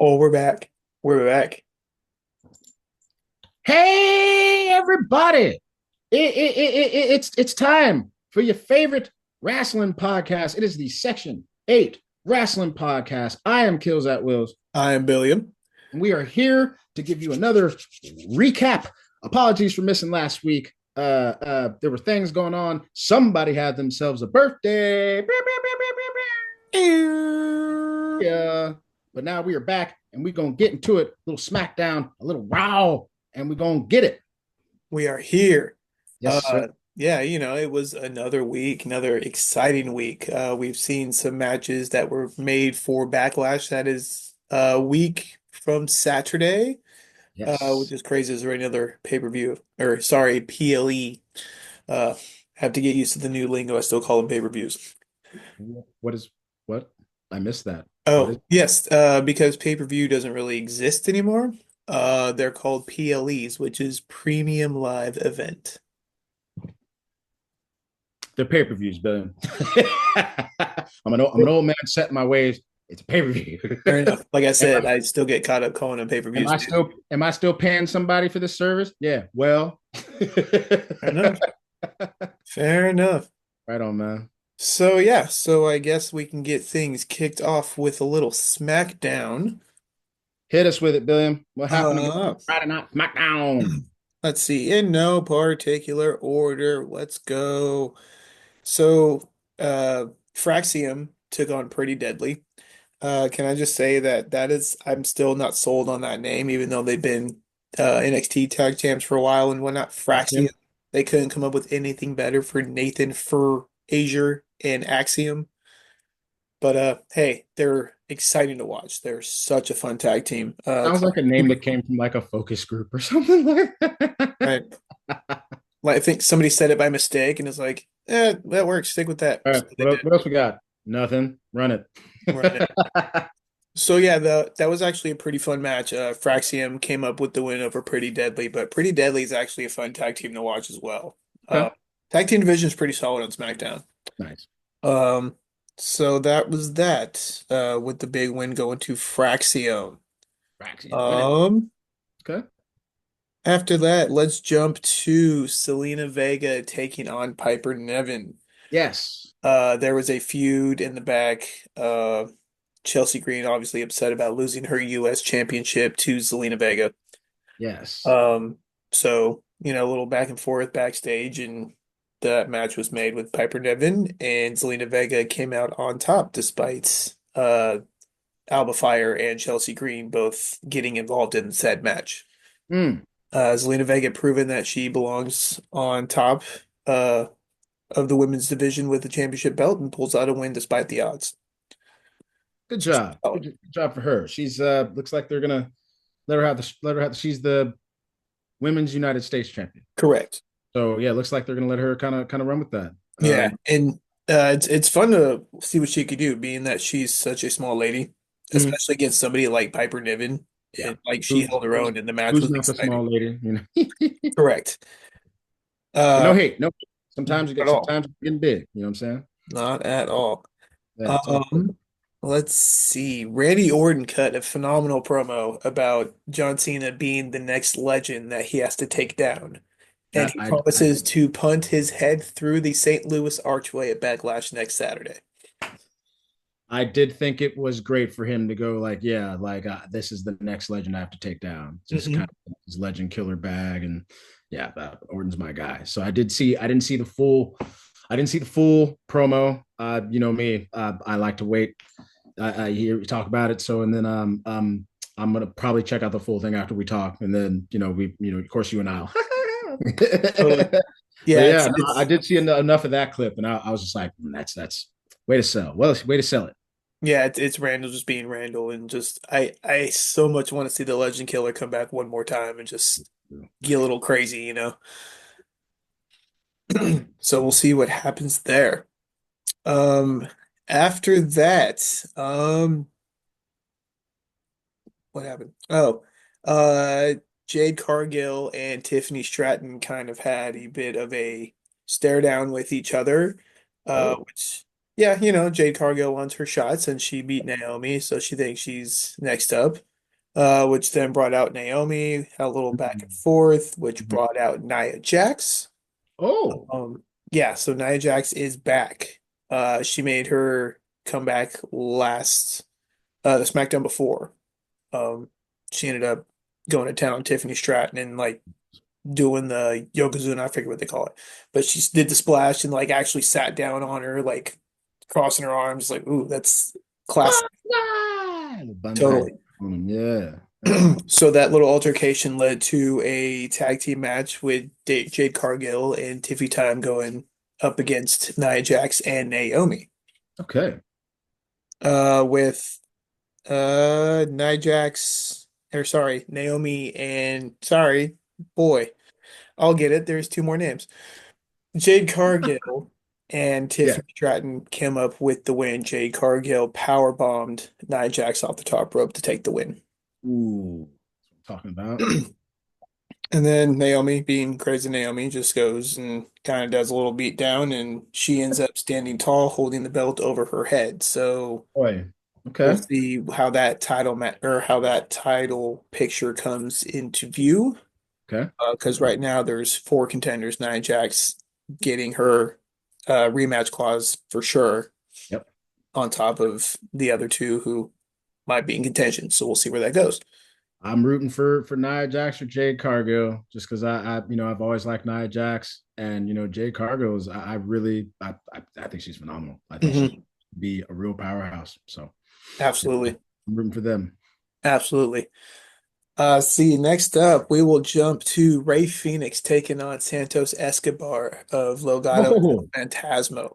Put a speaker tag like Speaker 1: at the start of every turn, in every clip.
Speaker 1: Oh, we're back. We're back.
Speaker 2: Hey, everybody! It's time for your favorite wrestling podcast. It is the Section 8 Wrestling Podcast. I am Kills at Wills,
Speaker 1: I am Billiam.
Speaker 2: and we are here to give you another recap. Apologies for missing last week. There were things going on. Somebody had themselves a birthday. Yeah. But now we are back, and we're going to get into it. A little SmackDown, a little Raw, and we're going to get it.
Speaker 1: We are here.
Speaker 2: Yes, sir.
Speaker 1: Yeah, it was another week, another exciting week. We've seen some matches that were made for Backlash. That is a week from Saturday, which
Speaker 2: Yes.
Speaker 1: is crazy. Is there another pay-per-view? Or sorry, PLE. Uh, have to get used to the new lingo. I still call them pay-per-views.
Speaker 2: What is what? I missed that. What is
Speaker 1: Oh, yes, because pay-per-view doesn't really exist anymore. They're called PLEs, which is Premium Live Event.
Speaker 2: the pay-per-views, Billy? I'm an old man set in my ways. It's a pay-per-view.
Speaker 1: Fair enough. Like I
Speaker 2: am,
Speaker 1: said,
Speaker 2: I,
Speaker 1: I still get caught up calling them
Speaker 2: am
Speaker 1: pay-per-views
Speaker 2: I
Speaker 1: too.
Speaker 2: still paying somebody for this service? Yeah. Well.
Speaker 1: Fair enough. Fair enough.
Speaker 2: Right on, man.
Speaker 1: So yeah, so I guess we can get things kicked off with a little SmackDown.
Speaker 2: Hit us with it, Billiam. What happened again?
Speaker 1: Uh,
Speaker 2: Friday Night SmackDown.
Speaker 1: let's see, in no particular order, let's go. So, Fraxium took on Pretty Deadly. Can I just say that I'm still not sold on that name, even though they've been NXT tag champs for a while and whatnot. Fraxium,
Speaker 2: Axiom.
Speaker 1: they couldn't come up with anything better for Nathan for Azier and Axiom. But hey, they're exciting to watch. They're such a fun tag team.
Speaker 2: Sounds like a name that came from like a focus group or something like that.
Speaker 1: Right. Like I think somebody said it by mistake and it's like, that works. Stick with that.
Speaker 2: All right.
Speaker 1: So they did.
Speaker 2: What else we got? Nothing. Run it.
Speaker 1: Run it. So yeah, that was actually a pretty fun match. Fraxium came up with the win over Pretty Deadly, but Pretty Deadly is actually a fun tag team to watch as well.
Speaker 2: Okay.
Speaker 1: Tag team division is pretty solid on SmackDown.
Speaker 2: Nice.
Speaker 1: Um, so that was that. With the big win going to Fraxium.
Speaker 2: Axiom. Win it.
Speaker 1: Um,
Speaker 2: Okay.
Speaker 1: After that, let's jump to Selena Vega taking on Piper Niven.
Speaker 2: Yes.
Speaker 1: There was a feud in the back. Chelsea Green obviously upset about losing her U.S. championship to Zelina Vega.
Speaker 2: Yes.
Speaker 1: Um, so, a little back and forth backstage, and that match was made with Piper Niven, and Zelina Vega came out on top despite Alba Fire and Chelsea Green both getting involved in said match.
Speaker 2: Mm.
Speaker 1: Zelina Vega proven that she belongs on top uh, of the women's division with the championship belt and pulls out a win despite the odds.
Speaker 2: Good job.
Speaker 1: Oh,
Speaker 2: Good job for her. She's looks like they're gonna let her have she's the women's United States champion.
Speaker 1: correct.
Speaker 2: So yeah, looks like they're gonna let her kind of run with that.
Speaker 1: Yeah, and it's fun to see what she could do, being that she's such a small lady,
Speaker 2: Mhm.
Speaker 1: especially against somebody like Piper Niven.
Speaker 2: Yeah.
Speaker 1: And like she
Speaker 2: Who,
Speaker 1: held her own, and the match
Speaker 2: who's
Speaker 1: was
Speaker 2: not the
Speaker 1: exciting.
Speaker 2: small lady, you know?
Speaker 1: Correct.
Speaker 2: But
Speaker 1: Uh,
Speaker 2: no hate, no.
Speaker 1: not
Speaker 2: Sometimes you
Speaker 1: at
Speaker 2: get
Speaker 1: all.
Speaker 2: sometimes you're getting big. You know what I'm saying?
Speaker 1: Not at all.
Speaker 2: Yeah, it's all good.
Speaker 1: Um, let's see. Randy Orton cut a phenomenal promo about John Cena being the next legend that he has to take down. And
Speaker 2: That
Speaker 1: he
Speaker 2: I
Speaker 1: promises to punt his head through the St. Louis archway at Backlash next Saturday.
Speaker 2: I did think it was great for him to go like, yeah, like this is the next legend I have to take down. Just kind
Speaker 1: Hmm.
Speaker 2: of his legend killer bag, and yeah, Orton's my guy. So I didn't see the full promo. You know me, I like to wait. I hear you talk about it. So and then I'm gonna probably check out the full thing after we talk, and then of course you and I'll.
Speaker 1: Totally.
Speaker 2: But
Speaker 1: Yeah,
Speaker 2: yeah,
Speaker 1: it's
Speaker 2: no, I
Speaker 1: it's
Speaker 2: did see enough of that clip, and I was just like, that's way to sell. Well, way to sell it.
Speaker 1: yeah, it's Randall just being Randall, and just I so much want to see the Legend Killer come back one more time and just get a little crazy. So we'll see what happens there. Um, after that, what happened? Oh, uh, Jade Cargill and Tiffany Stratton kind of had a bit of a stare down with each other,
Speaker 2: Oh,
Speaker 1: which, yeah, Jade Cargill wants her shots and she beat Naomi, so she thinks she's next up. which then brought out Naomi, had a little back and forth, which
Speaker 2: Mhm.
Speaker 1: brought out Nia Jax.
Speaker 2: Oh,
Speaker 1: Yeah, so Nia Jax is back. She made her comeback last the SmackDown before. Um, she ended up going to town on Tiffany Stratton and like doing the Yokozuna, I forget what they call it. But she did the splash and like actually sat down on her, like crossing her arms, like, ooh, that's classic.
Speaker 2: Banzai! Banzai.
Speaker 1: Totally.
Speaker 2: Yeah. Yeah.
Speaker 1: So that little altercation led to a tag team match with Jade Cargill and Tiffy Time going up against Nia Jax and Naomi.
Speaker 2: Okay.
Speaker 1: With Nia Jax, or sorry, Naomi and sorry, boy, I'll get it. There's two more names. Jade Cargill and
Speaker 2: Yeah.
Speaker 1: Tiffany Stratton came up with the win. Jade Cargill power bombed Nia Jax off the top rope to take the win.
Speaker 2: Ooh. That's what I'm talking about.
Speaker 1: And then Naomi, being crazy Naomi, just goes and kind of does a little beat down, and she ends up standing tall, holding the belt over her head. So
Speaker 2: Boy.
Speaker 1: we'll
Speaker 2: Okay.
Speaker 1: see how that how that title picture comes into view.
Speaker 2: Okay.
Speaker 1: Because right now there's four contenders. Nia Jax getting her rematch clause for sure,
Speaker 2: Yep.
Speaker 1: on top of the other two who might be in contention. So we'll see where that goes.
Speaker 2: I'm rooting for Nia Jax or Jade Cargill just because I've always liked Nia Jax and Jade Cargill is I really I think she's phenomenal. I think she
Speaker 1: Hmm.
Speaker 2: be a real powerhouse. So yeah,
Speaker 1: Absolutely.
Speaker 2: I'm rooting for them.
Speaker 1: Absolutely. See, next up, we will jump to Ray Phoenix taking on Santos Escobar of Legado
Speaker 2: Oh,
Speaker 1: del Fantasma.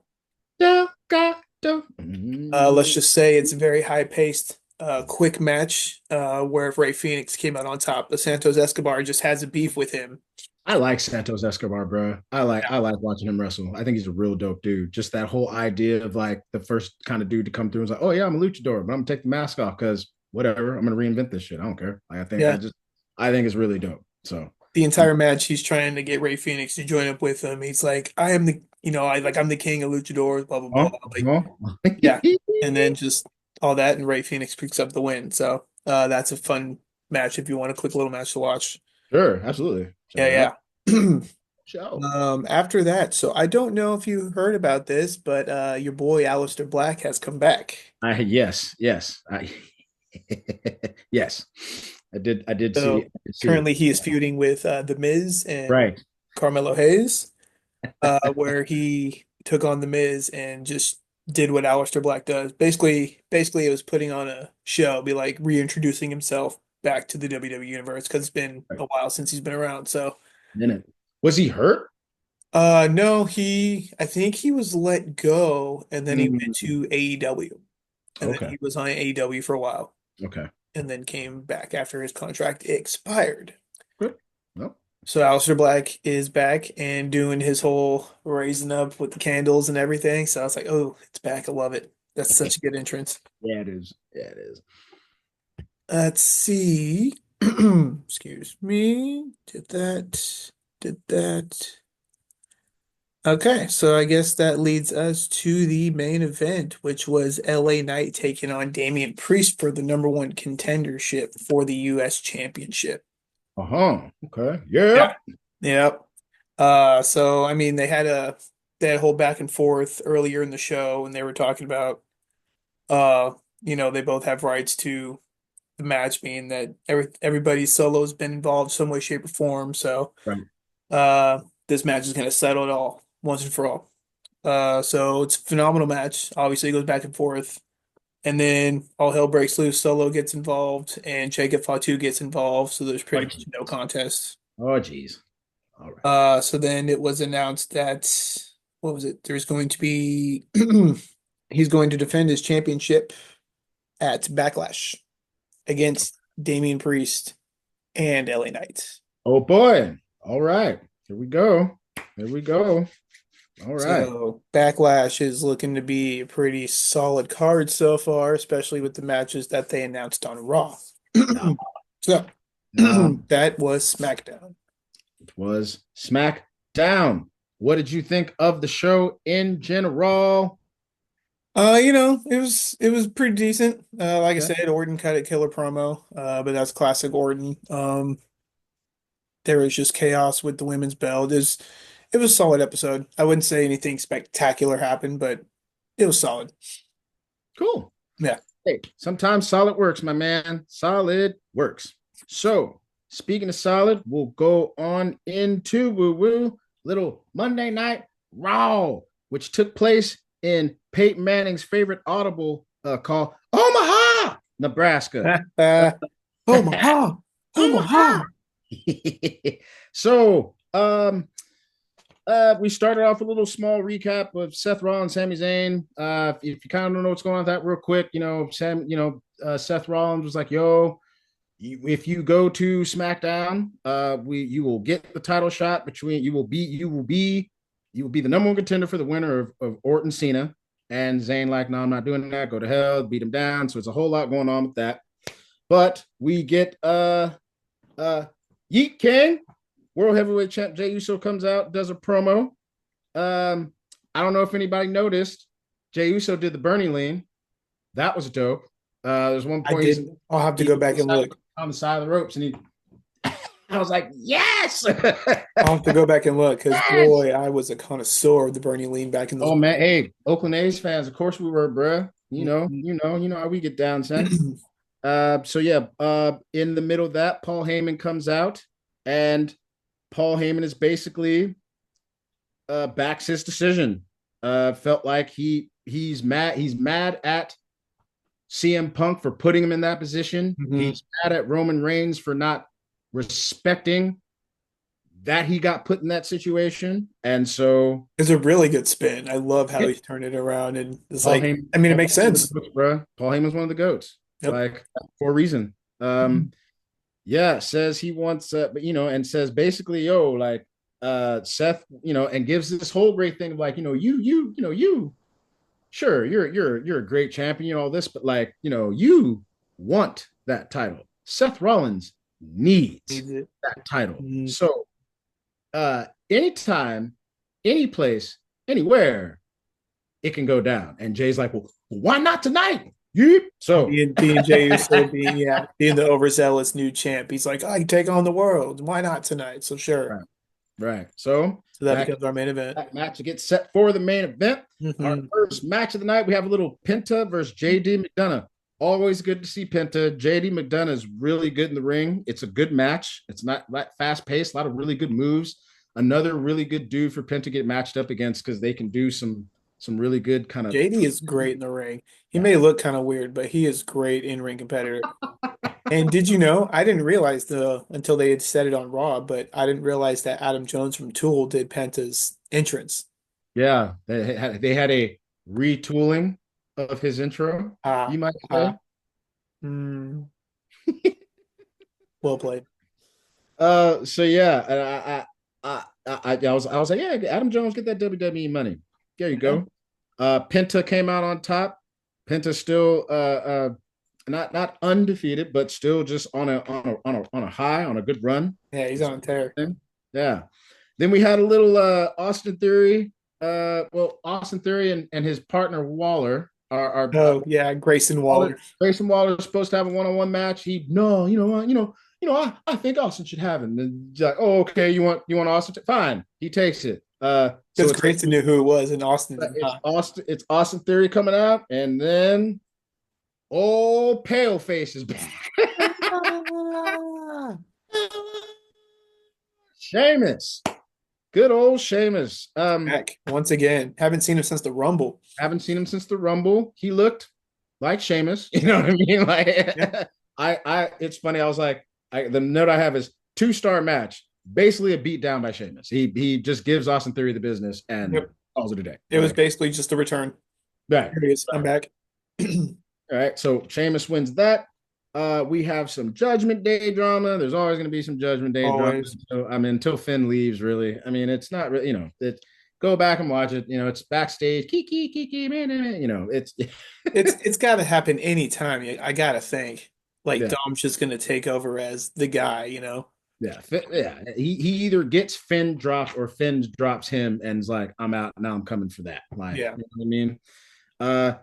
Speaker 1: Let's
Speaker 2: mm,
Speaker 1: just say it's a very high-paced, quick match where Ray Phoenix came out on top. But Santos Escobar just has a beef with him.
Speaker 2: I like Santos Escobar, bro. I like watching him wrestle. I think he's a real dope dude. Just that whole idea of like the first kind of dude to come through and was like, oh yeah, I'm a luchador, but I'm gonna take the mask off because whatever, I'm gonna reinvent this shit. I don't care. Like
Speaker 1: Yeah.
Speaker 2: I think it's really dope. So
Speaker 1: The
Speaker 2: I'm
Speaker 1: entire match, he's trying to get Ray Phoenix to join up with him. He's like, I am the, I'm the king of luchadors, blah, blah, blah. Like,
Speaker 2: huh?
Speaker 1: yeah. And then just all that, and Ray Phoenix picks up the win. So that's a fun match if you want a quick little match to watch.
Speaker 2: Sure, absolutely. Check it out.
Speaker 1: Yeah, yeah.
Speaker 2: Show.
Speaker 1: After that, so I don't know if you heard about this, but your boy Aleister Black has come back.
Speaker 2: Yes. Yes.
Speaker 1: So
Speaker 2: I did see it.
Speaker 1: currently he is feuding with The Miz and
Speaker 2: Right.
Speaker 1: Carmelo Hayes, where he took on The Miz and just did what Aleister Black does. Basically, it was putting on a show, be like reintroducing himself back to the WWE universe because it's been
Speaker 2: Right.
Speaker 1: a while since he's been around. So,
Speaker 2: Minute. Was he hurt?
Speaker 1: no, I think he was let go and then he went
Speaker 2: Mm,
Speaker 1: to AEW and then
Speaker 2: okay.
Speaker 1: he was on AEW for a while
Speaker 2: Okay.
Speaker 1: and then came back after his contract expired.
Speaker 2: Good. Well,
Speaker 1: So Aleister Black is back and doing his whole raising up with the candles and everything. So I was like, oh, it's back. I love it. That's such a good entrance.
Speaker 2: yeah, it is. Yeah, it is.
Speaker 1: Let's see. Excuse me. Did that. Did that. Okay, so I guess that leads us to the main event, which was LA Knight taking on Damian Priest for the number one contendership for the US Championship.
Speaker 2: Uh-huh. Okay.
Speaker 1: Yeah.
Speaker 2: Yep.
Speaker 1: Yep. So I mean they had a whole back and forth earlier in the show and they were talking about uh, they both have rights to the match being that everybody's solo's been involved some way, shape, or form. So
Speaker 2: Right.
Speaker 1: uh this match is gonna settle it all once and for all. So it's a phenomenal match. Obviously it goes back and forth. And then all hell breaks loose. Solo gets involved and Jacob Fatu gets involved. So there's
Speaker 2: Oh,
Speaker 1: pretty much no
Speaker 2: jeez.
Speaker 1: contest.
Speaker 2: Oh, jeez. All right.
Speaker 1: So then it was announced that what was it? There's going to be he's going to defend his championship at Backlash against Damian Priest and LA Knight.
Speaker 2: Oh, boy. All right. Here we go. Here we go. All right.
Speaker 1: So Backlash is looking to be a pretty solid card so far, especially with the matches that they announced on Raw.
Speaker 2: Now,
Speaker 1: So
Speaker 2: now
Speaker 1: that was SmackDown.
Speaker 2: it was SmackDown. What did you think of the show in general?
Speaker 1: it was pretty decent. Like I
Speaker 2: Yeah.
Speaker 1: said, Orton cut a killer promo, but that's classic Orton. There was just chaos with the women's belt. It was a solid episode. I wouldn't say anything spectacular happened, but it was solid.
Speaker 2: Cool.
Speaker 1: Yeah.
Speaker 2: Hey, sometimes solid works, my man. Solid works. So, speaking of solid, we'll go on into woo woo little Monday Night Raw, which took place in Peyton Manning's favorite audible call, Omaha, Nebraska.
Speaker 1: Omaha,
Speaker 2: Omaha.
Speaker 1: Omaha.
Speaker 2: so, we started off with a little small recap of Seth Rollins, Sami Zayn. If you kind of don't know what's going on with that, real quick, Seth Rollins was like, "Yo, if you go to SmackDown, you will get the title shot between you will be the number one contender for the winner of Orton Cena." And Zayn like, "No, I'm not doing that. Go to hell, beat him down." So it's a whole lot going on with that. But we get uh Yeet King, World Heavyweight Champ Jey Uso comes out, does a promo. I don't know if anybody noticed, Jey Uso did the Bernie lean. That was dope. There's one
Speaker 1: I
Speaker 2: point
Speaker 1: didn't. I'll have to
Speaker 2: he's
Speaker 1: go back and look.
Speaker 2: on the side of the ropes, and I was like, yes,
Speaker 1: I'll have to go back and look because
Speaker 2: yes.
Speaker 1: boy, I was a connoisseur of the Bernie lean back in those.
Speaker 2: Oh man, hey, Oakland A's fans, of course we were, bruh.
Speaker 1: Mhm.
Speaker 2: You know how we get down, son. So yeah, in the middle of that, Paul Heyman comes out, and Paul Heyman is basically backs his decision. Felt like he's mad. He's mad at CM Punk for putting him in that position.
Speaker 1: Mhm.
Speaker 2: He's mad at Roman Reigns for not respecting that he got put in that situation. And so
Speaker 1: It's a really good spin. I love how
Speaker 2: yeah,
Speaker 1: he's turned it around, and it's
Speaker 2: Paul
Speaker 1: like,
Speaker 2: Heyman,
Speaker 1: I mean, it
Speaker 2: Paul
Speaker 1: makes
Speaker 2: Heyman's one of the
Speaker 1: sense.
Speaker 2: goats, bro. Paul Heyman's one of the goats,
Speaker 1: Yep.
Speaker 2: like for a reason. Yeah, says he wants, but and says basically, yo, like, Seth, and gives this whole great thing of like, you, sure, you're a great champion, all this, but like, you want that title. Seth Rollins needs
Speaker 1: Needs it.
Speaker 2: that title.
Speaker 1: Mhm.
Speaker 2: So, anytime, any place, anywhere, it can go down. And Jay's like, well, why not tonight? Yep. So,
Speaker 1: Being Jey Uso, being the overzealous new champ, he's like, I can take on the world. Why not tonight? So sure.
Speaker 2: right, right. So
Speaker 1: So that
Speaker 2: that
Speaker 1: becomes our main event.
Speaker 2: that match gets set for the main event. Our
Speaker 1: Hmm.
Speaker 2: first match of the night, we have a little Penta versus JD McDonough. Always good to see Penta. JD McDonough is really good in the ring. It's a good match. It's not that fast paced, a lot of really good moves. Another really good dude for Penta to get matched up against because they can do some really good kind of
Speaker 1: JD is great in the ring. He
Speaker 2: yeah.
Speaker 1: may look kind of weird, but he is great in ring competitor. And did you know? I didn't realize until they had said it on Raw, but I didn't realize that Adam Jones from Tool did Penta's entrance.
Speaker 2: Yeah. They had a retooling of his intro,
Speaker 1: Ah,
Speaker 2: you might say.
Speaker 1: ah. Mm, well played.
Speaker 2: So yeah, and I was like, yeah, Adam Jones, get that WWE money. There you
Speaker 1: Yeah,
Speaker 2: go. Penta came out on top. Penta still not undefeated, but still just on a high, on a good run.
Speaker 1: yeah, he's on a tear.
Speaker 2: Yeah. Then we had a little Austin Theory. Austin Theory and his partner Waller are
Speaker 1: Oh yeah, Grayson
Speaker 2: Waller,
Speaker 1: Waller.
Speaker 2: Grayson Waller is supposed to have a one-on-one match. He no, you know what, I think Austin should have him. And he's like, oh, okay, you want Austin? Fine, he takes it. So
Speaker 1: Because
Speaker 2: it's
Speaker 1: Grayson knew who it was, and Austin did
Speaker 2: it's
Speaker 1: not.
Speaker 2: Austin Theory coming out, and then old Pale Face is back. Sheamus, good old Sheamus.
Speaker 1: Back once again. Haven't seen him since the Rumble.
Speaker 2: Haven't seen him since the Rumble. He looked like Sheamus. You know what I mean? Like,
Speaker 1: Yeah.
Speaker 2: it's funny. I was like, the note I have is 2-star match, basically a beat down by Sheamus. He just gives Austin Theory the business and
Speaker 1: Yep.
Speaker 2: calls it a day.
Speaker 1: It was
Speaker 2: Like,
Speaker 1: basically just a return.
Speaker 2: right,
Speaker 1: Here he is. I'm back.
Speaker 2: all right. So Sheamus wins that. We have some Judgment Day drama. There's always going to be some Judgment Day drama.
Speaker 1: Always.
Speaker 2: So I mean, until Finn leaves, really. I mean, it's not really, go back and watch it. It's backstage. Kiki, kiki, man, it's
Speaker 1: It's got to happen anytime. I gotta think. Like
Speaker 2: yeah.
Speaker 1: Dom's just gonna take over as the guy.
Speaker 2: Yeah, yeah. He either gets Finn dropped or Finn drops him and is like, I'm out now. I'm coming for that. Like,
Speaker 1: Yeah.
Speaker 2: you know what I mean? Uh,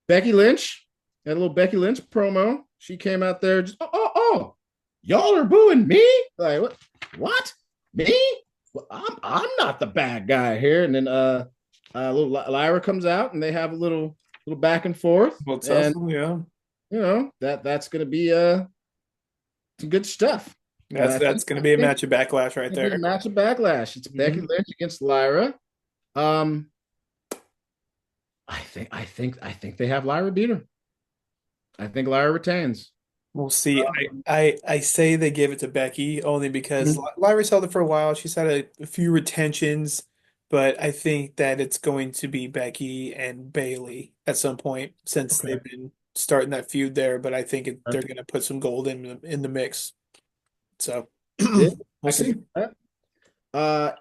Speaker 2: Becky Lynch had a little Becky Lynch promo. She came out there, just y'all are booing me? Like what? What? Me? Well, I'm not the bad guy here. And then little Lyra comes out, and they have a little back and forth,
Speaker 1: Well,
Speaker 2: and
Speaker 1: tussle, yeah.
Speaker 2: that's gonna be some good stuff.
Speaker 1: That's
Speaker 2: I
Speaker 1: that's
Speaker 2: think
Speaker 1: gonna
Speaker 2: I
Speaker 1: be a
Speaker 2: think
Speaker 1: match of backlash
Speaker 2: it's
Speaker 1: right
Speaker 2: gonna be a
Speaker 1: there.
Speaker 2: match of backlash. It's Becky
Speaker 1: Hmm.
Speaker 2: Lynch against Lyra. Um, I think they have Lyra beat her. I think Lyra retains.
Speaker 1: We'll see. I say they give it to Becky only because
Speaker 2: Mhm.
Speaker 1: Lyra's held it for a while. She's had a few retentions, but I think that it's going to be Becky and Bailey at some point since
Speaker 2: Okay.
Speaker 1: they've been starting that feud there. But I think they're going to put some gold in the mix. So
Speaker 2: Yeah,
Speaker 1: we'll
Speaker 2: I can
Speaker 1: see.
Speaker 2: see that.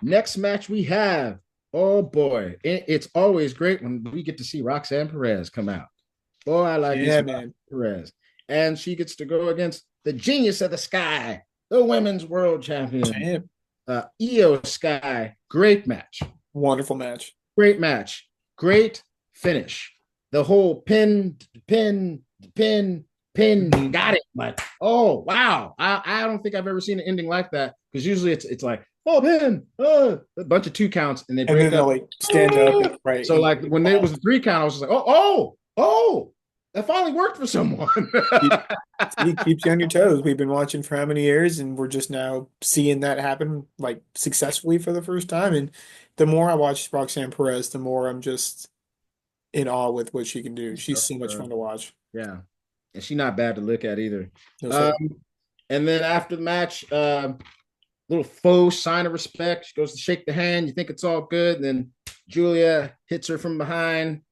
Speaker 2: Next match we have. Oh boy, it's always great when we get to see Roxanne Perez come out. Boy, I like me
Speaker 1: Yeah,
Speaker 2: some
Speaker 1: man.
Speaker 2: Perez. And she gets to go against the genius of the sky, the women's world champion,
Speaker 1: Champ.
Speaker 2: Io Sky. Great match.
Speaker 1: Wonderful match.
Speaker 2: Great match. Great finish. The whole pin,
Speaker 1: Mhm.
Speaker 2: got it. Like, oh wow. I don't think I've ever seen an ending like that. Because usually it's like, oh pin, a bunch of two counts and they
Speaker 1: And
Speaker 2: break
Speaker 1: then they'll
Speaker 2: up.
Speaker 1: like stand up
Speaker 2: Oh!
Speaker 1: and right
Speaker 2: So
Speaker 1: and
Speaker 2: like
Speaker 1: get
Speaker 2: when it was a
Speaker 1: involved.
Speaker 2: three count, I was just like, oh, that finally worked for someone.
Speaker 1: It keeps you on your toes. We've been watching for how many years, and we're just now seeing that happen like successfully for the first time. And the more I watch Roxanne Perez, the more I'm just in awe with what she can do. She's so much fun to watch.
Speaker 2: Yeah. And she's not bad to look at either.
Speaker 1: No,
Speaker 2: Um,
Speaker 1: sir.
Speaker 2: and then after the match, little faux sign of respect. She goes to shake the hand. You think it's all good. And then Julia hits her from behind.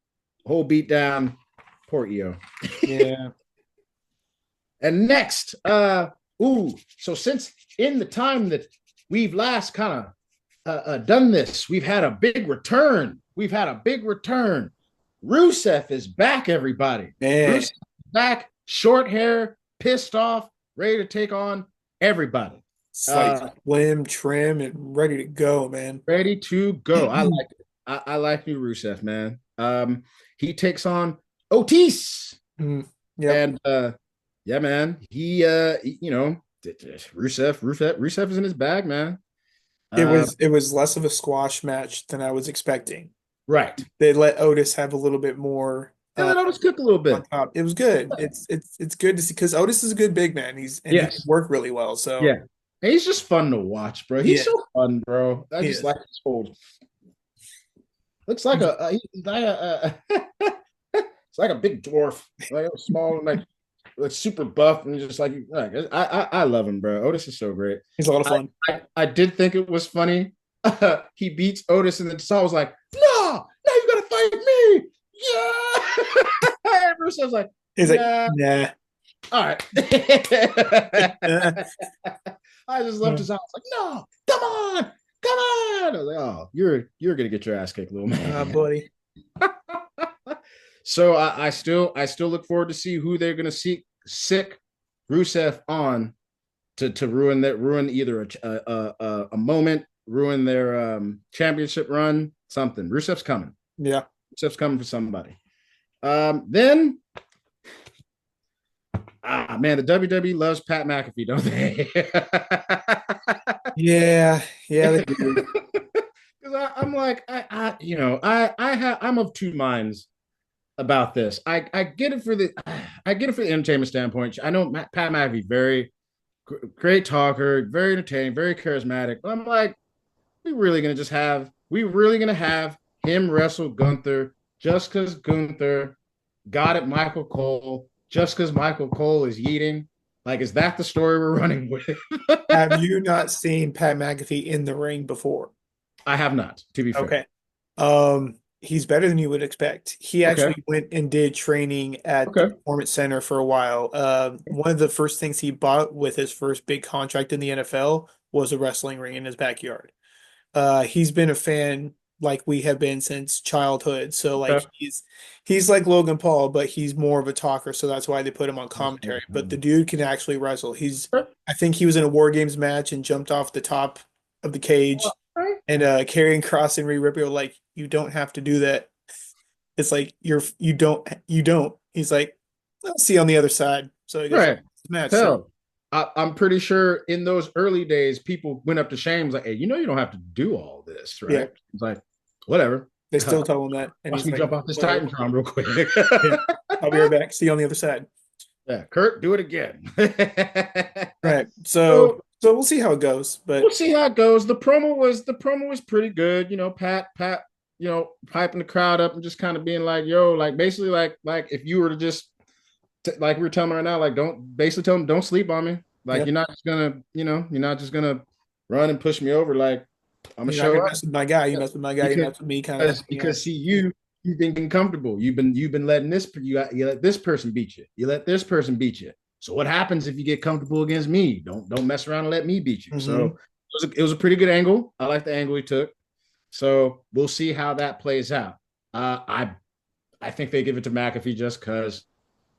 Speaker 2: Whole beat down. Poor Io.
Speaker 1: Yeah.
Speaker 2: And next, so since in the time that we've last kind of done this, we've had a big return. We've had a big return. Rusev is back, everybody. Rusev
Speaker 1: Man.
Speaker 2: is back, short hair, pissed off, ready to take on everybody.
Speaker 1: It's like
Speaker 2: Uh,
Speaker 1: slim, trim, and ready to go, man.
Speaker 2: ready to go. I like it. I like new Rusev, man. He takes on Otis,
Speaker 1: Mm, yep.
Speaker 2: and yeah, man. Rusev is in his bag, man. Uh,
Speaker 1: It was less of a squash match than I was expecting.
Speaker 2: right.
Speaker 1: They let Otis have a little bit more
Speaker 2: And let Otis cook a little
Speaker 1: on
Speaker 2: bit.
Speaker 1: top. It was good. It's good to see because Otis is a good big man. He can
Speaker 2: Yes.
Speaker 1: work really well.
Speaker 2: Yeah.
Speaker 1: So
Speaker 2: And he's just fun to watch, bro.
Speaker 1: he
Speaker 2: He's
Speaker 1: is.
Speaker 2: so fun, bro. I
Speaker 1: He
Speaker 2: just
Speaker 1: is.
Speaker 2: like his old. Looks like he's like it's like a big dwarf, like a small, like super buff, and just I love him, bro. Otis is so great.
Speaker 1: He's a lot of
Speaker 2: I
Speaker 1: fun.
Speaker 2: I did think it was funny. He beats Otis, and then Saul was like, "No, now you gotta fight me." Yeah. Bruce was like,
Speaker 1: He's like,
Speaker 2: "Nah,
Speaker 1: nah.
Speaker 2: all right." I just left his house like, "No, come on, come on." I was like, "Oh, you're gonna get your ass kicked, little man."
Speaker 1: Buddy.
Speaker 2: So I still look forward to see who they're gonna seek sick Rusev on to ruin either a moment, ruin their championship run, something. Rusev's coming.
Speaker 1: Yeah.
Speaker 2: Rusev's coming for somebody. Then man, the WWE loves Pat McAfee, don't they?
Speaker 1: Yeah. Yeah, they do.
Speaker 2: Because I'm like I'm of two minds about this. I get it for the entertainment standpoint. I know Pat McAfee very great talker, very entertaining, very charismatic. But I'm like, we really gonna have him wrestle Gunther just because Gunther got at Michael Cole, just because Michael Cole is yeeting? Like, is that the story we're running with?
Speaker 1: Have you not seen Pat McAfee in the ring before?
Speaker 2: I have not, to be fair.
Speaker 1: Okay. He's better than you would expect. He
Speaker 2: Okay.
Speaker 1: actually went and did training at the
Speaker 2: Okay.
Speaker 1: Performance Center for a while. One of the first things he bought with his first big contract in the NFL was a wrestling ring in his backyard. He's been a fan like we have been since childhood. So like
Speaker 2: Okay.
Speaker 1: he's like Logan Paul, but he's more of a talker, so that's why they put him on commentary. But the dude can actually wrestle. I think he was in a War Games match and jumped off the top of the cage and carrying Cross and Rhea Ripley were like, you don't have to do that. It's like you don't. He's like, I'll see you on the other side. So he goes,
Speaker 2: Right.
Speaker 1: match. So
Speaker 2: Hell, I'm pretty sure in those early days, people went up to Shane was like, "Hey, you don't have to do all this,
Speaker 1: yeah,
Speaker 2: right?" It's like, whatever.
Speaker 1: they still tell him that, and
Speaker 2: Watch
Speaker 1: he's
Speaker 2: me
Speaker 1: like,
Speaker 2: jump off this
Speaker 1: whatever.
Speaker 2: Titantron real quick.
Speaker 1: Yeah, I'll be right back. See you on the other side.
Speaker 2: Yeah, Kurt, do it again.
Speaker 1: Right. So
Speaker 2: So
Speaker 1: so we'll see how it goes.
Speaker 2: we'll
Speaker 1: But
Speaker 2: see how it goes. The promo was pretty good. Pat, piping the crowd up and just kind of being like, "Yo," like basically like if you were to just like we were telling them right now, like don't basically tell them don't sleep on me. Like
Speaker 1: yeah,
Speaker 2: you're not just gonna run and push me over. Like I'm gonna
Speaker 1: you're not
Speaker 2: show
Speaker 1: gonna
Speaker 2: up
Speaker 1: mess with my guy. You mess with my guy, you
Speaker 2: because
Speaker 1: mess with me, kind of thing. Yeah.
Speaker 2: see you've been getting comfortable. You've been letting you let this person beat you. You let this person beat you. So what happens if you get comfortable against me? Don't mess around and let me beat you. So
Speaker 1: Hmm.
Speaker 2: it was a pretty good angle. I like the angle he took. So we'll see how that plays out. I think they give it to McAfee just because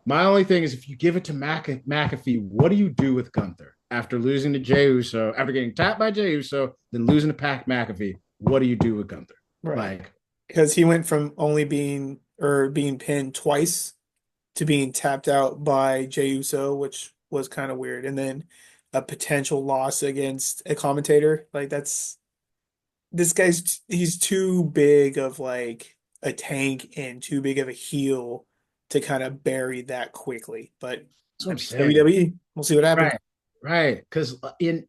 Speaker 2: my only thing is if you give it to McAfee, what do you do with Gunther after losing to Jey Uso, after getting tapped by Jey Uso, then losing to Pac McAfee? What do you do with Gunther?
Speaker 1: Right.
Speaker 2: Like,
Speaker 1: Because he went from only being pinned twice to being tapped out by Jey Uso, which was kind of weird, and then a potential loss against a commentator. Like that's this guy's he's too big of like a tank and too big of a heel to kind of bury that quickly. But
Speaker 2: that's what
Speaker 1: I
Speaker 2: I'm
Speaker 1: mean, it's
Speaker 2: saying.
Speaker 1: WWE. We'll see what happens.
Speaker 2: Right, right. Because in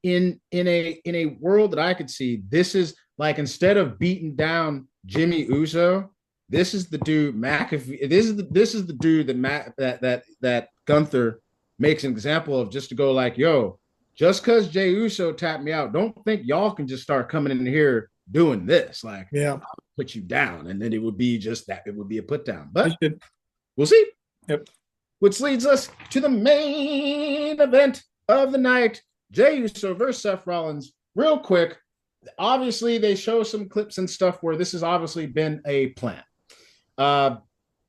Speaker 2: a world that I could see, this is like instead of beating down Jimmy Uso, this is the dude McAfee. This is the dude that that Gunther makes an example of, just to go like, yo, just because Jey Uso tapped me out, don't think y'all can just start coming in here doing this. Like,
Speaker 1: Yeah,
Speaker 2: I'll put you down, and then it would be just that. It would be a put down.
Speaker 1: they
Speaker 2: But
Speaker 1: should.
Speaker 2: we'll see.
Speaker 1: Yep.
Speaker 2: Which leads us to the main event of the night, Jey Uso versus Seth Rollins. Real quick, obviously they show some clips and stuff where this has obviously been a plan. Uh,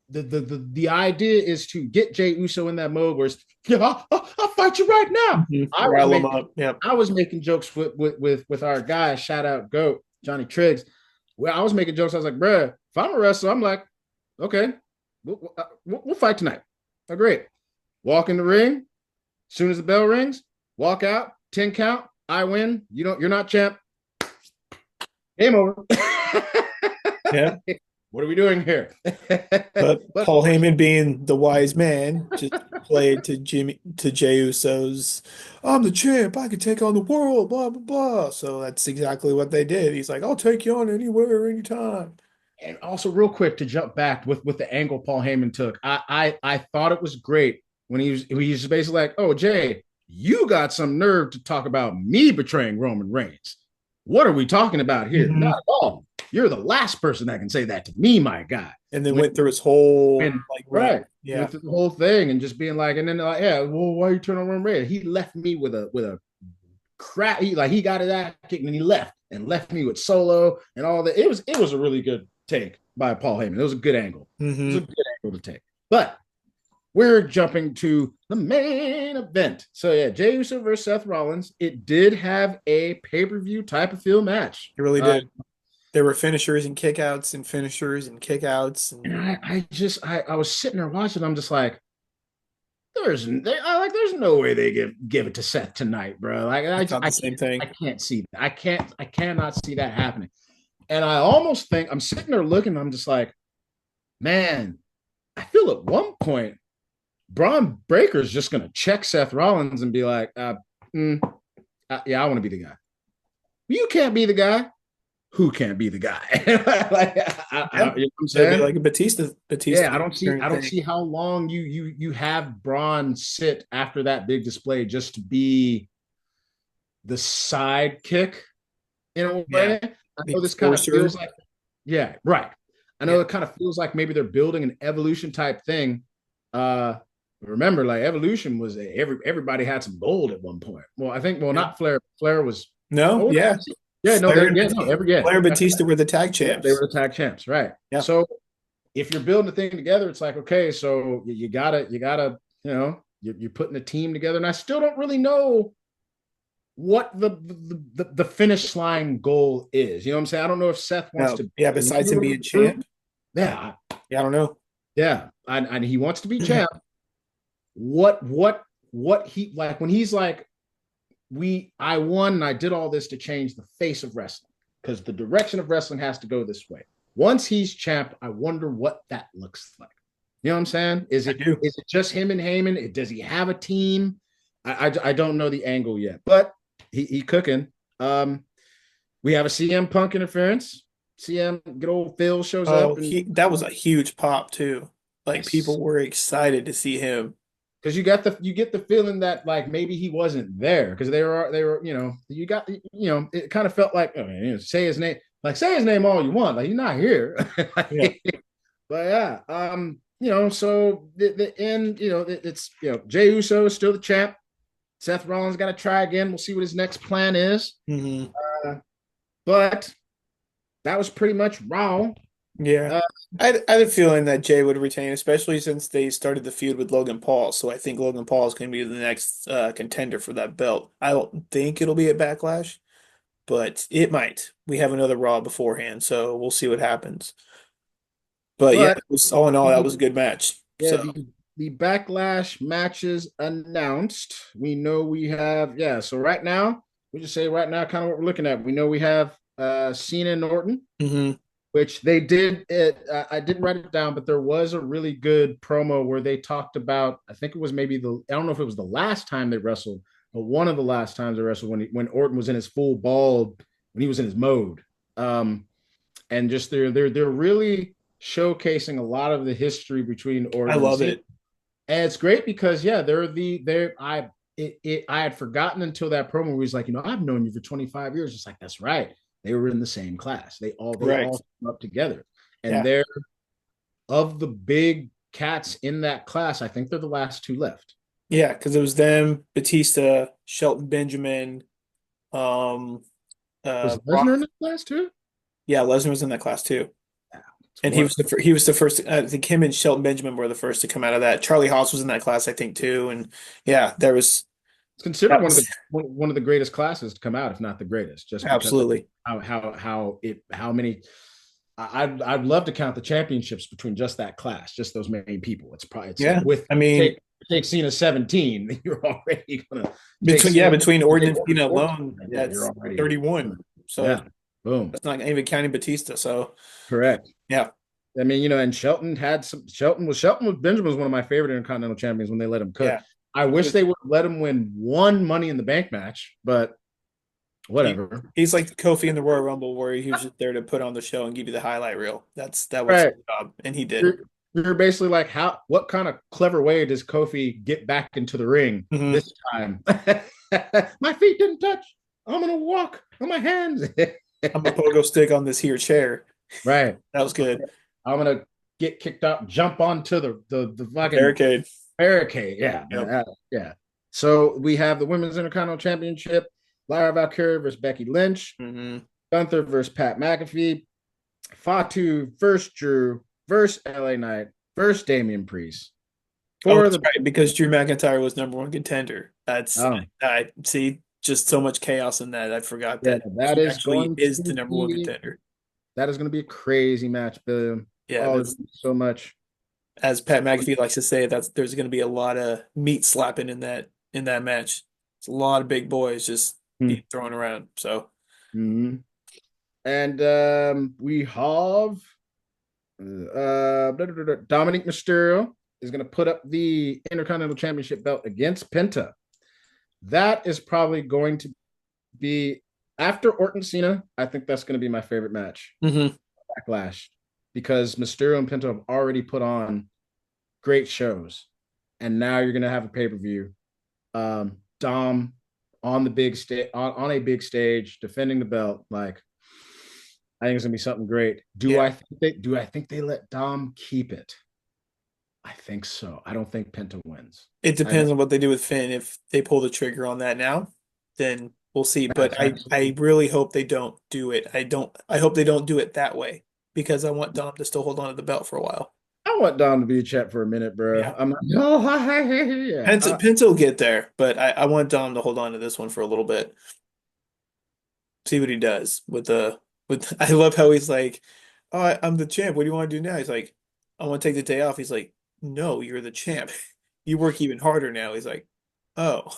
Speaker 2: the idea is to get Jey Uso in that mode where it's, yeah, I'll fight you right now. I was
Speaker 1: Rile them
Speaker 2: making
Speaker 1: up. Yep.
Speaker 2: I was making jokes with our guy, shout out Goat Johnny Triggs. Where I was making jokes, I was like, bruh, if I'm a wrestler, I'm like, okay, we'll fight tonight. Oh, great. Walk in the ring. As soon as the bell rings, walk out, 10 count, I win. You're not champ. Game over.
Speaker 1: Yeah.
Speaker 2: What are we doing here?
Speaker 1: But
Speaker 2: But
Speaker 1: Paul Heyman, being the wise man, just played to Jey Uso's, I'm the champ, I can take on the world, blah blah blah. So that's exactly what they did. He's like, I'll take you on anywhere, anytime.
Speaker 2: and also real quick to jump back with the angle Paul Heyman took, I thought it was great when he was basically like, oh Jay, you got some nerve to talk about me betraying Roman Reigns. What are we talking about here? Not
Speaker 1: Hmm.
Speaker 2: at all. You're the last person that can say that to me, my guy.
Speaker 1: And then
Speaker 2: When
Speaker 1: went through his whole
Speaker 2: when
Speaker 1: like rant.
Speaker 2: right,
Speaker 1: Yeah.
Speaker 2: went through the whole thing and just being like, and then like, yeah, well, why are you turning on Roman Reigns? He left me with a crap. He got his ass kicked and he left me with Solo and all that. It was a really good take by Paul Heyman. It was a good angle. It was a
Speaker 1: Hmm.
Speaker 2: good angle to take. But we're jumping to the main event. So yeah, Jey Uso versus Seth Rollins. It did have a pay-per-view type of feel match.
Speaker 1: He really did. There were finishers and kickouts and finishers and kickouts
Speaker 2: And
Speaker 1: and
Speaker 2: I was sitting there watching. I'm just like, there's no way they give it to Seth tonight, bro. Like
Speaker 1: I thought the same
Speaker 2: I
Speaker 1: thing.
Speaker 2: can't see that. I cannot see that happening. And I almost think I'm sitting there looking. I'm just like, man, I feel at one point Braun Breaker's just gonna check Seth Rollins and be like, mm, yeah, I want to be the guy. You can't be the guy. Who can't be the guy? Like,
Speaker 1: Yeah.
Speaker 2: you know what I'm
Speaker 1: It'd be
Speaker 2: saying?
Speaker 1: like a Batista
Speaker 2: Yeah, I
Speaker 1: turn
Speaker 2: don't
Speaker 1: thing.
Speaker 2: see how long you have Braun sit after that big display just to be the sidekick in a
Speaker 1: Yeah.
Speaker 2: way. I
Speaker 1: The
Speaker 2: know this kind of feels
Speaker 1: enforcer.
Speaker 2: like, yeah, right. I
Speaker 1: Yeah.
Speaker 2: know it kind of feels like maybe they're building an evolution type thing. Remember, like evolution was everybody had some gold at one point. Well, I think, well,
Speaker 1: Yeah.
Speaker 2: not Flair. Flair was,
Speaker 1: No,
Speaker 2: oh,
Speaker 1: yeah.
Speaker 2: yeah, no,
Speaker 1: Flair and
Speaker 2: yeah, no,
Speaker 1: Batista,
Speaker 2: yeah,
Speaker 1: Flair and
Speaker 2: that's
Speaker 1: Batista
Speaker 2: right.
Speaker 1: were the tag
Speaker 2: Yeah, they
Speaker 1: champs.
Speaker 2: were the tag champs, right?
Speaker 1: Yeah.
Speaker 2: So if you're building a thing together, it's like, okay, so you gotta, you're putting a team together, and I still don't really know what the finish line goal is. You know what I'm saying? I don't know if Seth wants
Speaker 1: No.
Speaker 2: to
Speaker 1: Yeah.
Speaker 2: be the
Speaker 1: Besides him
Speaker 2: leader of
Speaker 1: being
Speaker 2: the group.
Speaker 1: champ.
Speaker 2: Yeah,
Speaker 1: Yeah, I don't know.
Speaker 2: Yeah, and he wants to be champ. What he like when he's like, I won and I did all this to change the face of wrestling because the direction of wrestling has to go this way. Once he's champ, I wonder what that looks like. You know what I'm saying?
Speaker 1: I do.
Speaker 2: Is it just him and Heyman? Does he have a team? I don't know the angle yet, but he cooking. We have a CM Punk interference. CM, good old Phil shows
Speaker 1: Oh,
Speaker 2: up and
Speaker 1: he that was a huge pop too. Like
Speaker 2: yes,
Speaker 1: people were excited to see him.
Speaker 2: because you get the feeling that like maybe he wasn't there because they were you got it kind of felt like say his name say his name all you want like he's not here.
Speaker 1: Yeah.
Speaker 2: But yeah, so the end, it's Jey Uso is still the champ. Seth Rollins got to try again. We'll see what his next plan is.
Speaker 1: Hmm.
Speaker 2: Uh, but that was pretty much Raw.
Speaker 1: Yeah.
Speaker 2: Uh,
Speaker 1: I had a feeling that Jay would retain, especially since they started the feud with Logan Paul. So I think Logan Paul is going to be the next contender for that belt. I don't think it'll be at Backlash, but it might. We have another Raw beforehand, so we'll see what happens. But yeah,
Speaker 2: but
Speaker 1: it was, all in all, that
Speaker 2: the
Speaker 1: was a good match.
Speaker 2: yeah,
Speaker 1: So,
Speaker 2: the backlash matches announced. We know we have so right now, we just say right now kind of what we're looking at. We know we have Cena and Orton,
Speaker 1: hmm.
Speaker 2: which they did it. I didn't write it down, but there was a really good promo where they talked about. I think it was maybe I don't know if it was the last time they wrestled, but one of the last times they wrestled when Orton was in his full bald when he was in his mode. Um, and just they're really showcasing a lot of the history between
Speaker 1: I
Speaker 2: Orton and
Speaker 1: love
Speaker 2: Cena.
Speaker 1: it.
Speaker 2: And it's great because they're I had forgotten until that promo where he's like, I've known you for 25 years. It's like, that's right. They were in the same class. They all
Speaker 1: Correct.
Speaker 2: came up together. And
Speaker 1: Yeah.
Speaker 2: they're of the big cats in that class, I think they're the last two left.
Speaker 1: Yeah, because it was them, Batista, Shelton Benjamin, um,
Speaker 2: Was
Speaker 1: Brock.
Speaker 2: Lesnar in that class too?
Speaker 1: Yeah, Lesnar was in that class too.
Speaker 2: Yeah.
Speaker 1: And
Speaker 2: What
Speaker 1: he was the first. I think him and Shelton Benjamin were the first to come out of that. Charlie Haas was in that class, I think, too. And yeah, there was
Speaker 2: it's considered
Speaker 1: that was
Speaker 2: one of the greatest classes to come out, if not the greatest, just because
Speaker 1: absolutely.
Speaker 2: how many I'd love to count the championships between just that class, just those many people. It's like
Speaker 1: Yeah,
Speaker 2: with
Speaker 1: I mean,
Speaker 2: take Cena 17, you're already gonna take
Speaker 1: between
Speaker 2: Cena
Speaker 1: between Orton
Speaker 2: take
Speaker 1: and
Speaker 2: Orton
Speaker 1: Cena
Speaker 2: 14.
Speaker 1: alone,
Speaker 2: Yeah, you're
Speaker 1: that's
Speaker 2: already
Speaker 1: 31. So
Speaker 2: yeah, boom,
Speaker 1: that's not even counting Batista. So
Speaker 2: correct.
Speaker 1: yeah,
Speaker 2: I mean, and Shelton was Benjamin was one of my favorite Intercontinental champions when they let him cook.
Speaker 1: yeah.
Speaker 2: I
Speaker 1: He
Speaker 2: wish
Speaker 1: was
Speaker 2: they would let him win one Money in the Bank match, but
Speaker 1: he,
Speaker 2: whatever.
Speaker 1: he's like Kofi in the Royal Rumble, where he was just there to put on the show and give you the highlight reel. That was his
Speaker 2: Right.
Speaker 1: job, and he did.
Speaker 2: You're basically like, what kind of clever way does Kofi get back into the ring
Speaker 1: Hmm.
Speaker 2: this time? My feet didn't touch. I'm gonna walk on my hands.
Speaker 1: I'm a pogo stick on this here chair.
Speaker 2: Right.
Speaker 1: That was good.
Speaker 2: I'm gonna get kicked out, jump onto the
Speaker 1: The
Speaker 2: fucking
Speaker 1: barricade.
Speaker 2: barricade. Yeah,
Speaker 1: Yep.
Speaker 2: yeah. So we have the Women's Intercontinental Championship: Lyra Valkyria versus Becky Lynch,
Speaker 1: Hmm.
Speaker 2: Gunther versus Pat McAfee, Fatu versus Drew versus LA Knight versus Damian Priest
Speaker 1: Oh,
Speaker 2: for
Speaker 1: that's
Speaker 2: the
Speaker 1: right, because Drew McIntyre was number one contender. That's
Speaker 2: oh
Speaker 1: I see just so much chaos in that. I forgot
Speaker 2: yeah,
Speaker 1: that he actually is the number one
Speaker 2: be
Speaker 1: contender.
Speaker 2: that is going to be a crazy match, Bill.
Speaker 1: Yeah,
Speaker 2: Oh, there's
Speaker 1: that's
Speaker 2: gonna be so much.
Speaker 1: as Pat McAfee likes to say, that's there's going to be a lot of meat slapping in that match. It's a lot of big boys just being thrown around. So
Speaker 2: Mm-hmm. And we have Dominic Mysterio is going to put up the Intercontinental Championship belt against Penta. That is probably going to be after Orton Cena. I think that's going to be my favorite match.
Speaker 1: mhm.
Speaker 2: Backlash, because Mysterio and Penta have already put on great shows, and now you're going to have a pay per view. Dom on the big stage on a big stage defending the belt. Like I think it's gonna be something great.
Speaker 1: Yeah,
Speaker 2: Do I think they let Dom keep it? I think so. I don't think Penta wins.
Speaker 1: it
Speaker 2: I think
Speaker 1: depends on what they do with Finn. If they pull the trigger on that now, then we'll see. But
Speaker 2: that's
Speaker 1: I
Speaker 2: absolutely.
Speaker 1: really hope they don't do it. I hope they don't do it that way because I want Dom to still hold on to the belt for a while.
Speaker 2: I want Dom to be a champ for a minute, bro.
Speaker 1: Yeah.
Speaker 2: I'm like, no, yeah.
Speaker 1: Penta will get there, but I want Dom to hold on to this one for a little bit. See what he does with the with. I love how he's like, "Oh, I'm the champ. What do you want to do now?" He's like, I want to take the day off. He's like, no, you're the champ. You work even harder now. He's like, oh,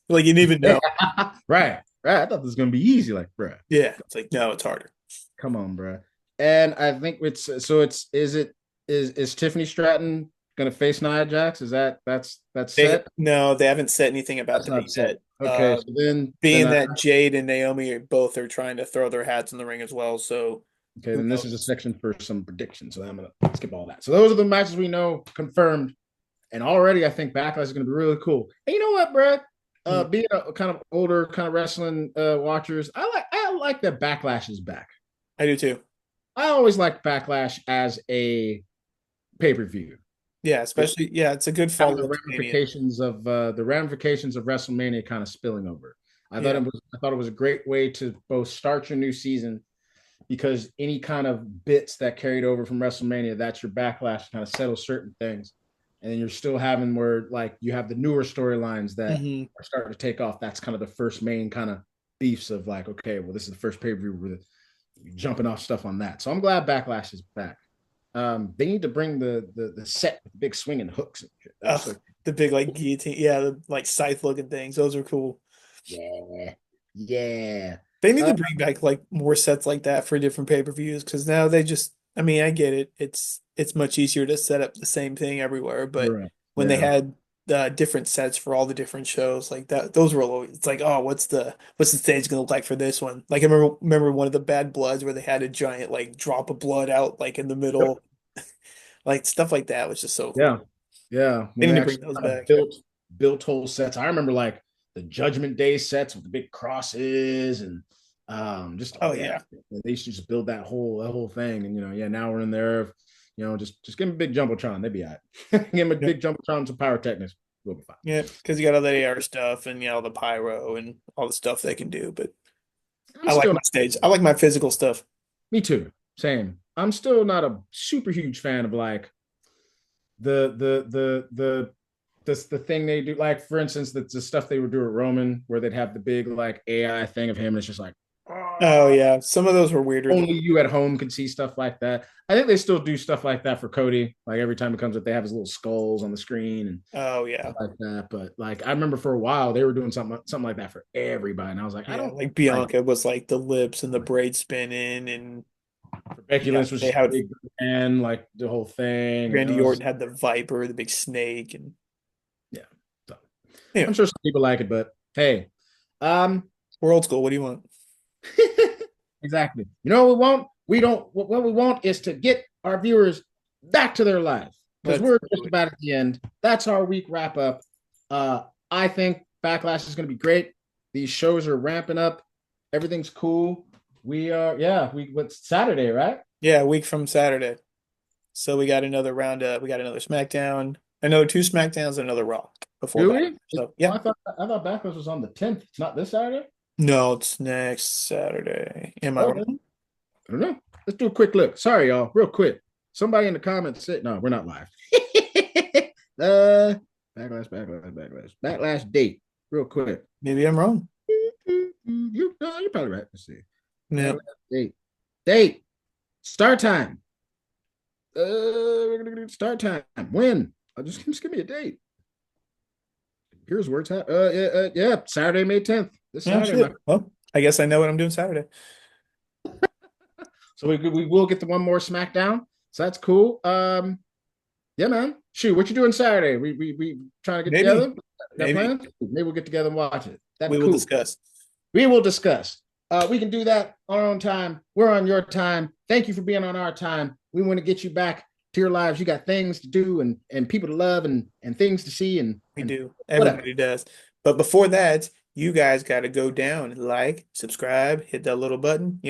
Speaker 1: like you didn't even know.
Speaker 2: Right, right. I thought this was gonna be easy. Like, bruh,
Speaker 1: Yeah, it's like no, it's harder.
Speaker 2: come on, bruh. And I think it's so. It's is Tiffany Stratton gonna face Nia Jax? Is that's set?
Speaker 1: They haven't said anything about
Speaker 2: That's
Speaker 1: that
Speaker 2: not set.
Speaker 1: yet.
Speaker 2: Okay, so then
Speaker 1: Being that Jade and Naomi both are trying to throw their hats in the ring as well, so
Speaker 2: okay,
Speaker 1: who
Speaker 2: then this is a
Speaker 1: knows?
Speaker 2: section for some predictions. So I'm gonna skip all that. So those are the matches we know confirmed. And already I think Backlash is going to be really cool. And you know what, Brad?
Speaker 1: Hmm,
Speaker 2: Being a kind of older kind of wrestling watchers, I like that Backlash is back.
Speaker 1: I do too.
Speaker 2: I always liked Backlash as a pay per view.
Speaker 1: Yeah, especially yeah, it's a good
Speaker 2: Having the
Speaker 1: follow-up to Mania.
Speaker 2: ramifications of WrestleMania kind of spilling over.
Speaker 1: Yeah.
Speaker 2: I thought it was a great way to both start your new season because any kind of bits that carried over from WrestleMania, that's your backlash to kind of settle certain things. And then you're still having where like you have the newer storylines that
Speaker 1: Hmm.
Speaker 2: are starting to take off. That's kind of the first main kind of beefs of like, okay, well, this is the first pay-per-view where you're jumping off stuff on that. So I'm glad Backlash is back. They need to bring the set with big swinging hooks and shit. That was
Speaker 1: Oh,
Speaker 2: so
Speaker 1: the big like guillotine, yeah, the like scythe looking things. Those are cool.
Speaker 2: yeah, yeah.
Speaker 1: They need
Speaker 2: Uh,
Speaker 1: to bring back like more sets like that for different pay-per-views because now they just I mean, I get it. It's much easier to set up the same thing everywhere, but
Speaker 2: right.
Speaker 1: when they
Speaker 2: Yeah.
Speaker 1: had different sets for all the different shows like that, those were always it's like, oh, what's the stage gonna look like for this one? Like I remember one of the Bad Bloods where they had a giant like drop of blood out like in the
Speaker 2: Yep.
Speaker 1: middle, like stuff like that was just so
Speaker 2: Yeah.
Speaker 1: cool.
Speaker 2: Yeah.
Speaker 1: They
Speaker 2: When
Speaker 1: need
Speaker 2: they
Speaker 1: to bring
Speaker 2: actually
Speaker 1: those
Speaker 2: kind of
Speaker 1: back.
Speaker 2: built whole sets. I remember like the Judgment Day sets with the big crosses and just
Speaker 1: Oh
Speaker 2: yeah,
Speaker 1: yeah.
Speaker 2: they used to just build that whole thing. And yeah, now we're in there. Just give them a big jumbotron. They'd be all right. Give them a
Speaker 1: Yep.
Speaker 2: big jumbotron and some pyrotechnics. We'll be fine.
Speaker 1: Yeah, because you got all the AR stuff and all the pyro and all the stuff they can do. But
Speaker 2: I'm
Speaker 1: I like
Speaker 2: still
Speaker 1: my
Speaker 2: not,
Speaker 1: stage. I like my physical stuff.
Speaker 2: me too. Same. I'm still not a super huge fan of like the the thing they do, like for instance, the stuff they would do at Roman, where they'd have the big like AI thing of him, and it's just like,
Speaker 1: Oh
Speaker 2: oh,
Speaker 1: yeah, some of those were weirder than
Speaker 2: only you at home can see stuff like that. I think they still do stuff like that for Cody. Like every time it comes up, they have his little skulls on the screen and
Speaker 1: oh
Speaker 2: stuff
Speaker 1: yeah.
Speaker 2: like that. But like I remember for a while they were doing something like that for everybody, and I was like, I
Speaker 1: Yeah,
Speaker 2: don't
Speaker 1: like
Speaker 2: like
Speaker 1: Bianca was like the lips and the braid spinning and
Speaker 2: for Becky
Speaker 1: yeah,
Speaker 2: Lynch was
Speaker 1: they
Speaker 2: just
Speaker 1: had
Speaker 2: big and like the whole thing, and it
Speaker 1: Randy
Speaker 2: was
Speaker 1: Orton had the Viper, the big snake and
Speaker 2: yeah. So
Speaker 1: yeah,
Speaker 2: I'm sure some people like it, but hey, um,
Speaker 1: we're old school. What do you want?
Speaker 2: exactly. You know what we want? We don't. What we want is to get our viewers back to their lives because
Speaker 1: Let's
Speaker 2: we're
Speaker 1: do
Speaker 2: just
Speaker 1: it.
Speaker 2: about at the end. That's our week wrap up. I think Backlash is going to be great. These shows are ramping up. Everything's cool. We are, yeah. What's Saturday, right?
Speaker 1: Yeah, a week from Saturday. So we got another round up. We got another SmackDown, another two SmackDowns, and another Raw before
Speaker 2: Do
Speaker 1: back.
Speaker 2: we?
Speaker 1: So yeah.
Speaker 2: I thought Backlash was on the 10th. It's not this Saturday.
Speaker 1: No, it's next Saturday. Am I
Speaker 2: Okay.
Speaker 1: wrong?
Speaker 2: I don't know. Let's do a quick look. Sorry, y'all. Real quick. Somebody in the comments said, no, we're not live. uh, backlash date. Real quick.
Speaker 1: Maybe I'm wrong.
Speaker 2: No, you're probably right. Let's see.
Speaker 1: No.
Speaker 2: Backlash date. Date. Start time. Start time. When? Just give me a date. Here's where it's at. Yeah. Saturday, May 10th. This
Speaker 1: Oh
Speaker 2: Saturday, my.
Speaker 1: shit. Well, I guess I know what I'm doing Saturday.
Speaker 2: So we will get the one more SmackDown. So that's cool. Yeah, man. Shoot, what you doing Saturday? We trying to get
Speaker 1: Maybe.
Speaker 2: together? Got
Speaker 1: Maybe.
Speaker 2: plans? Maybe we'll get together and watch it. That'd
Speaker 1: We
Speaker 2: be
Speaker 1: will
Speaker 2: cool.
Speaker 1: discuss.
Speaker 2: We will discuss. We can do that on our own time. We're on your time. Thank you for being on our time. We want to get you back to your lives. You got things to do and people to love and things to see
Speaker 1: We
Speaker 2: and
Speaker 1: do.
Speaker 2: whatever.
Speaker 1: Everybody does. But before that, you guys got to go down and like, subscribe, hit that little button,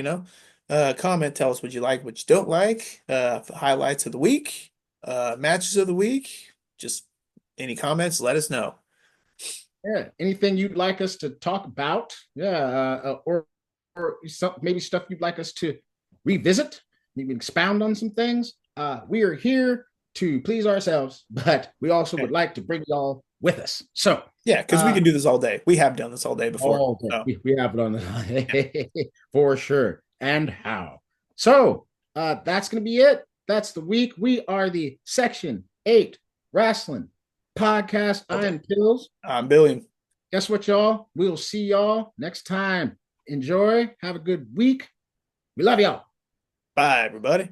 Speaker 1: comment, tell us what you like, what you don't like, highlights of the week, matches of the week. Just any comments, let us know.
Speaker 2: Yeah. Anything you'd like us to talk about? Yeah. Or maybe stuff you'd like us to revisit, maybe expound on some things. We are here to please ourselves, but we also
Speaker 1: Okay.
Speaker 2: would like to bring y'all with us. So,
Speaker 1: Yeah, because we
Speaker 2: uh,
Speaker 1: can do this all day. We have done this all day before.
Speaker 2: oh, okay.
Speaker 1: So,
Speaker 2: We have it on
Speaker 1: yeah.
Speaker 2: the for sure. And how? So, that's going to be it. That's the week. We are the Section 8 Wrestling Podcast.
Speaker 1: Okay.
Speaker 2: I'm Pills.
Speaker 1: I'm Billy.
Speaker 2: Guess what, y'all? We'll see y'all next time. Enjoy. Have a good week. We love y'all.
Speaker 1: Bye, everybody.